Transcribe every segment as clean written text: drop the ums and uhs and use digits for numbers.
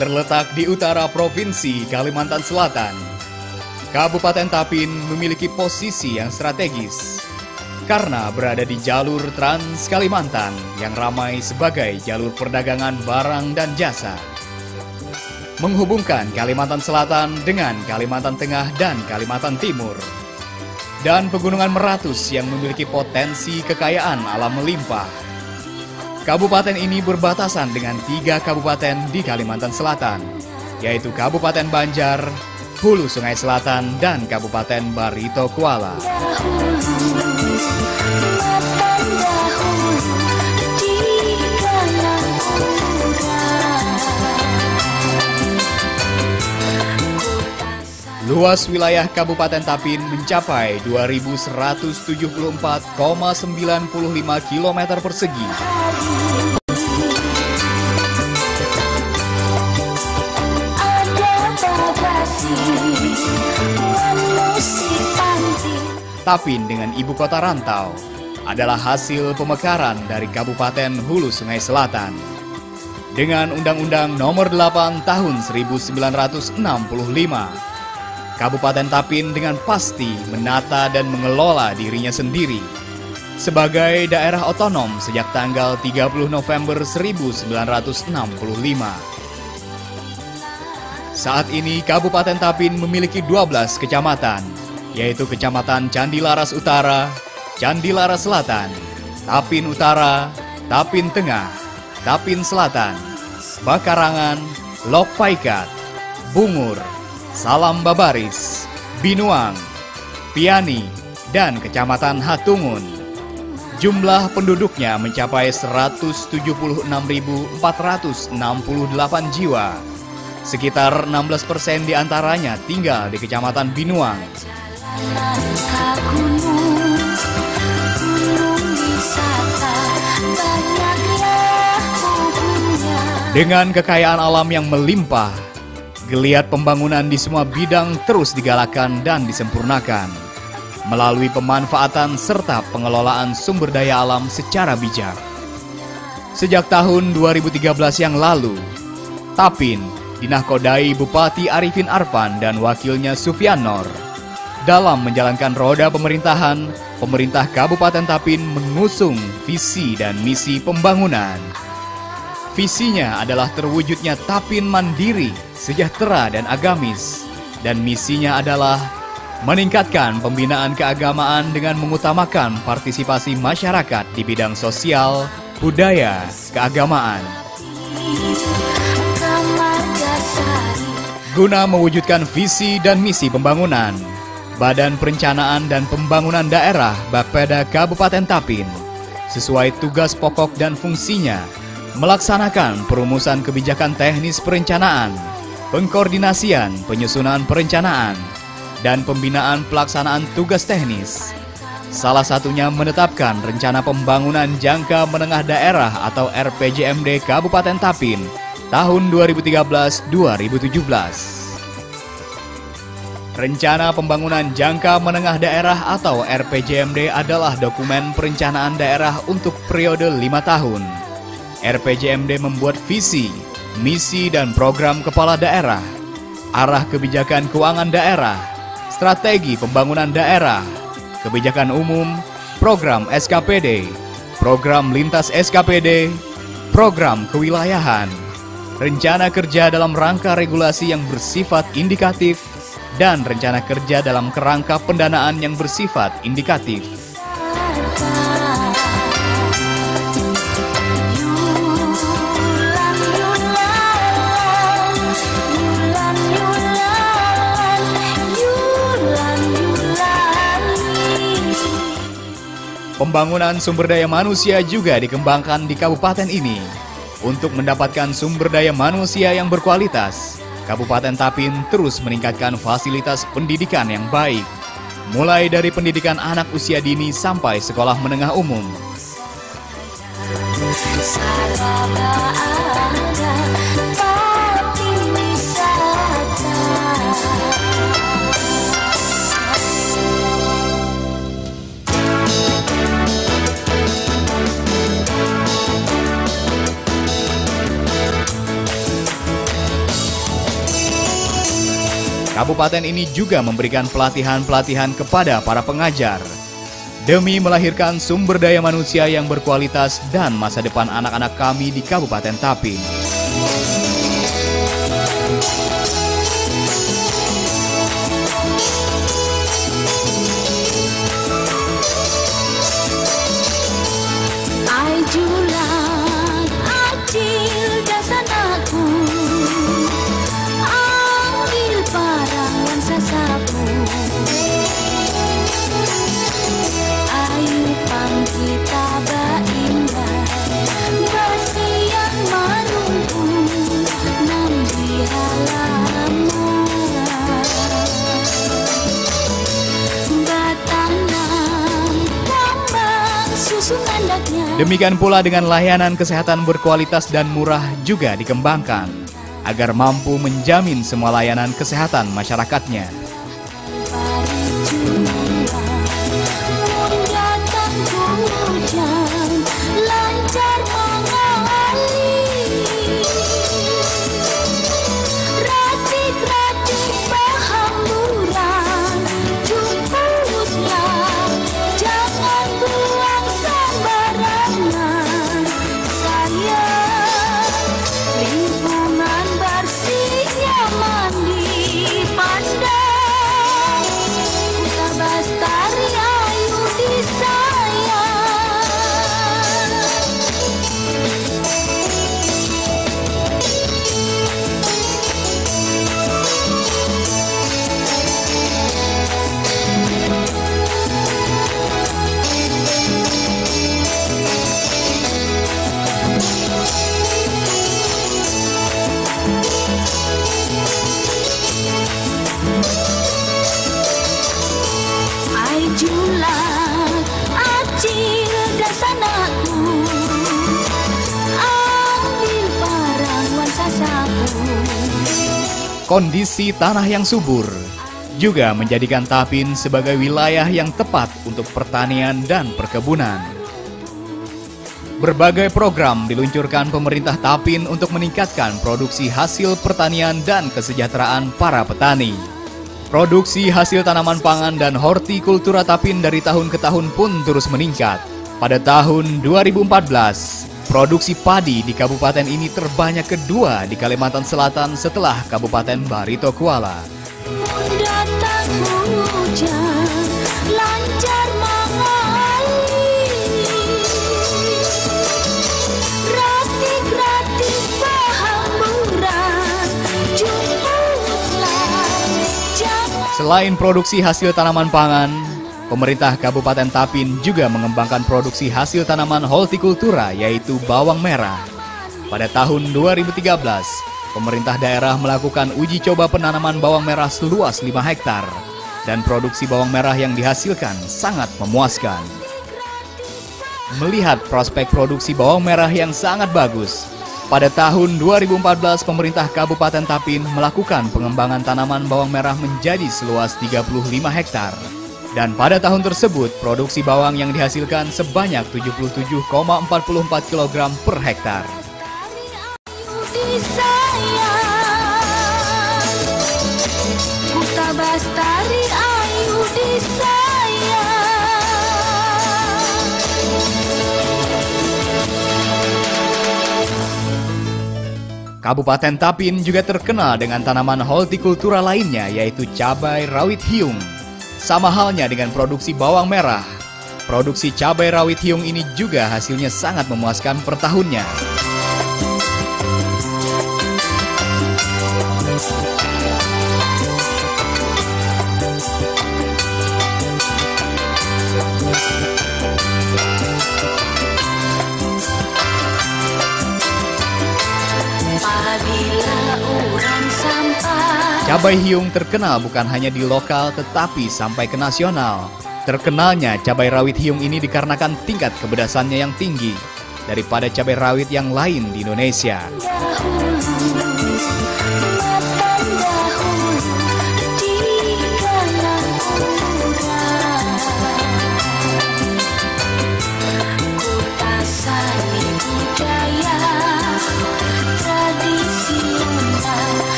Terletak di utara Provinsi Kalimantan Selatan, Kabupaten Tapin memiliki posisi yang strategis karena berada di jalur Trans Kalimantan yang ramai sebagai jalur perdagangan barang dan jasa. Menghubungkan Kalimantan Selatan dengan Kalimantan Tengah dan Kalimantan Timur. Dan pegunungan Meratus yang memiliki potensi kekayaan alam melimpah. Kabupaten ini berbatasan dengan 3 kabupaten di Kalimantan Selatan, yaitu Kabupaten Banjar, Hulu Sungai Selatan, dan Kabupaten Barito Kuala. Luas wilayah Kabupaten Tapin mencapai 2.174,95 km persegi. Tapin dengan ibu kota rantau adalah hasil pemekaran dari Kabupaten Hulu Sungai Selatan. Dengan Undang-Undang Nomor 8 Tahun 1965, Kabupaten Tapin dengan pasti menata dan mengelola dirinya sendiri sebagai daerah otonom sejak tanggal 30 November 1965. Saat ini Kabupaten Tapin memiliki 12 kecamatan, yaitu Kecamatan Candi Laras Utara, Candi Laras Selatan, Tapin Utara, Tapin Tengah, Tapin Selatan, Bakarangan, Lok Paikat, Bungur, Salam Babaris, Binuang, Piani, dan Kecamatan Hatungun. Jumlah penduduknya mencapai 176.468 jiwa. Sekitar 16% diantaranya tinggal di Kecamatan Binuang. Dengan kekayaan alam yang melimpah, geliat pembangunan di semua bidang terus digalakkan dan disempurnakan melalui pemanfaatan serta pengelolaan sumber daya alam secara bijak. Sejak tahun 2013 yang lalu, Tapin dinahkodai Bupati Arifin Arpan dan wakilnya Sufyan Nor. Dalam menjalankan roda pemerintahan, pemerintah Kabupaten Tapin mengusung visi dan misi pembangunan. Visinya adalah terwujudnya Tapin mandiri, sejahtera dan agamis. Dan misinya adalah meningkatkan pembinaan keagamaan dengan mengutamakan partisipasi masyarakat di bidang sosial, budaya, keagamaan. Guna mewujudkan visi dan misi pembangunan, Badan Perencanaan dan Pembangunan Daerah Bapeda Kabupaten Tapin sesuai tugas pokok dan fungsinya melaksanakan perumusan kebijakan teknis perencanaan, pengkoordinasian penyusunan perencanaan, dan pembinaan pelaksanaan tugas teknis. Salah satunya menetapkan Rencana Pembangunan Jangka Menengah Daerah atau RPJMD Kabupaten Tapin tahun 2013-2017. Rencana Pembangunan Jangka Menengah Daerah atau RPJMD adalah dokumen perencanaan daerah untuk periode 5 tahun. RPJMD membuat visi, misi dan program kepala daerah, arah kebijakan keuangan daerah, strategi pembangunan daerah, kebijakan umum, program SKPD, program lintas SKPD, program kewilayahan, rencana kerja dalam rangka regulasi yang bersifat indikatif, dan rencana kerja dalam kerangka pendanaan yang bersifat indikatif. Pembangunan sumber daya manusia juga dikembangkan di kabupaten ini. Untuk mendapatkan sumber daya manusia yang berkualitas, Kabupaten Tapin terus meningkatkan fasilitas pendidikan yang baik, mulai dari pendidikan anak usia dini sampai sekolah menengah umum. Kabupaten ini juga memberikan pelatihan-pelatihan kepada para pengajar demi melahirkan sumber daya manusia yang berkualitas dan masa depan anak-anak kami di Kabupaten Tapin. Demikian pula dengan layanan kesehatan berkualitas dan murah juga dikembangkan agar mampu menjamin semua layanan kesehatan masyarakatnya. Kondisi tanah yang subur juga menjadikan Tapin sebagai wilayah yang tepat untuk pertanian dan perkebunan. Berbagai program diluncurkan pemerintah Tapin untuk meningkatkan produksi hasil pertanian dan kesejahteraan para petani. Produksi hasil tanaman pangan dan hortikultura Tapin dari tahun ke tahun pun terus meningkat. Pada tahun 2014, produksi padi di kabupaten ini terbanyak kedua di Kalimantan Selatan setelah Kabupaten Barito Kuala. Selain produksi hasil tanaman pangan, pemerintah Kabupaten Tapin juga mengembangkan produksi hasil tanaman hortikultura yaitu bawang merah. Pada tahun 2013, pemerintah daerah melakukan uji coba penanaman bawang merah seluas 5 hektar dan produksi bawang merah yang dihasilkan sangat memuaskan. Melihat prospek produksi bawang merah yang sangat bagus, pada tahun 2014 pemerintah Kabupaten Tapin melakukan pengembangan tanaman bawang merah menjadi seluas 35 hektar. Dan pada tahun tersebut, produksi bawang yang dihasilkan sebanyak 77,44 kg per hektar. Kabupaten Tapin juga terkenal dengan tanaman hortikultura lainnya yaitu cabai rawit hiung. Sama halnya dengan produksi bawang merah, produksi cabai rawit hiung ini juga hasilnya sangat memuaskan per tahunnya. Cabai hiung terkenal bukan hanya di lokal tetapi sampai ke nasional. Terkenalnya cabai rawit hiung ini dikarenakan tingkat kepedasannya yang tinggi daripada cabai rawit yang lain di Indonesia.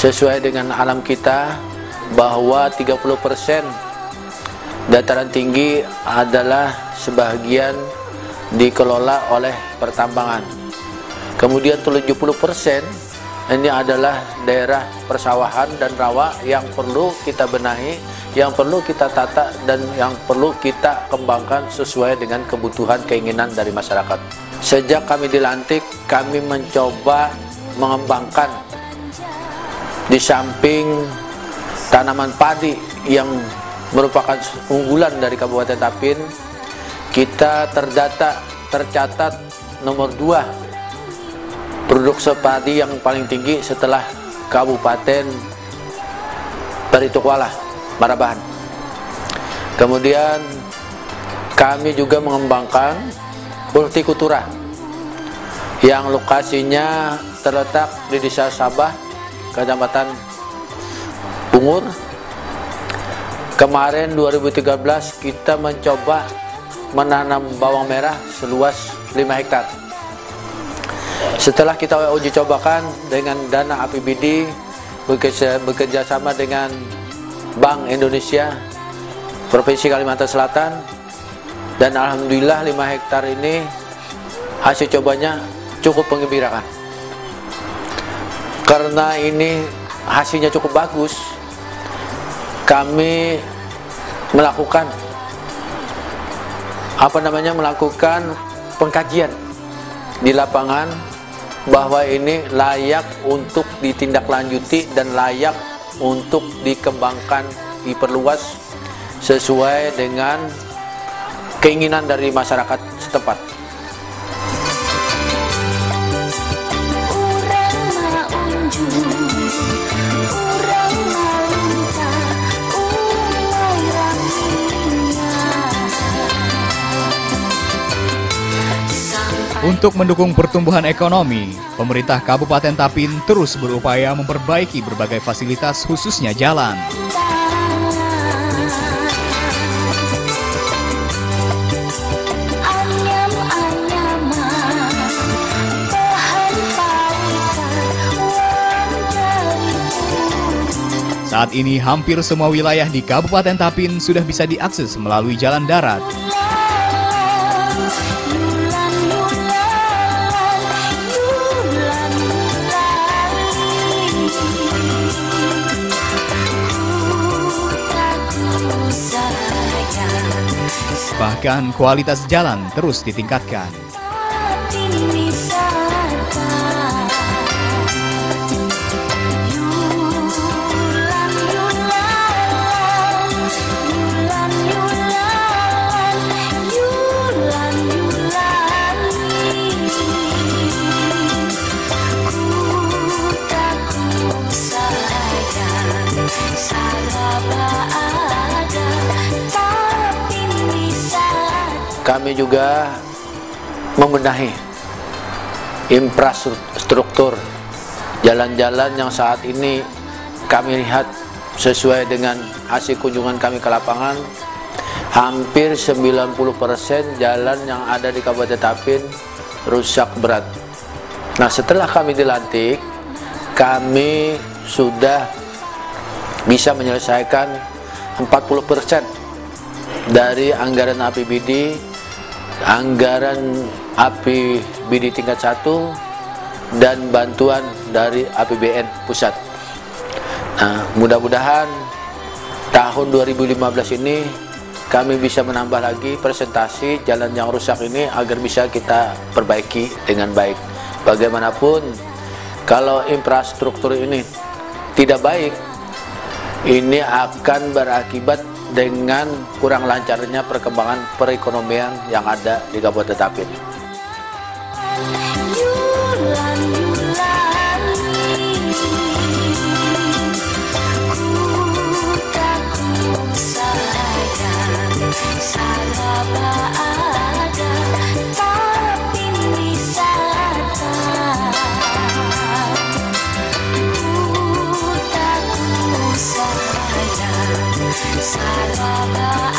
sesuai dengan alam kita bahwa 30% dataran tinggi adalah sebagian dikelola oleh pertambangan. Kemudian 70% ini adalah daerah persawahan dan rawa yang perlu kita benahi, yang perlu kita tata, dan yang perlu kita kembangkan sesuai dengan kebutuhan keinginan dari masyarakat. Sejak kami dilantik, kami mencoba mengembangkan di samping tanaman padi yang merupakan unggulan dari Kabupaten Tapin, kita tercatat nomor 2 produksi padi yang paling tinggi setelah Kabupaten Baritokwala, Marabahan. Kemudian kami juga mengembangkan hortikultura yang lokasinya terletak di Desa Sabah, Kecamatan Bungur. Kemarin 2013 kita mencoba menanam bawang merah seluas 5 hektar. Setelah kita uji cobakan dengan dana APBD bekerja sama dengan Bank Indonesia Provinsi Kalimantan Selatan, dan alhamdulillah 5 hektar ini hasil cobanya cukup menggembirakan. Karena ini hasilnya cukup bagus, kami melakukan pengkajian di lapangan bahwa ini layak untuk ditindaklanjuti dan layak untuk dikembangkan, diperluas sesuai dengan keinginan dari masyarakat setempat. Untuk mendukung pertumbuhan ekonomi, pemerintah Kabupaten Tapin terus berupaya memperbaiki berbagai fasilitas khususnya jalan. Saat ini hampir semua wilayah di Kabupaten Tapin sudah bisa diakses melalui jalan darat. Bahkan kualitas jalan terus ditingkatkan. Kami juga membenahi infrastruktur jalan-jalan yang saat ini kami lihat sesuai dengan hasil kunjungan kami ke lapangan, hampir 90% jalan yang ada di Kabupaten Tapin rusak berat. Nah, setelah kami dilantik, kami sudah bisa menyelesaikan 40% dari anggaran APBD, anggaran APBD tingkat 1, dan bantuan dari APBN pusat. Nah, mudah-mudahan tahun 2015 ini kami bisa menambah lagi presentasi jalan yang rusak ini agar bisa kita perbaiki dengan baik. Bagaimanapun, kalau infrastruktur ini tidak baik, ini akan berakibat dengan kurang lancarnya perkembangan perekonomian yang ada di Kabupaten Tapin. Salah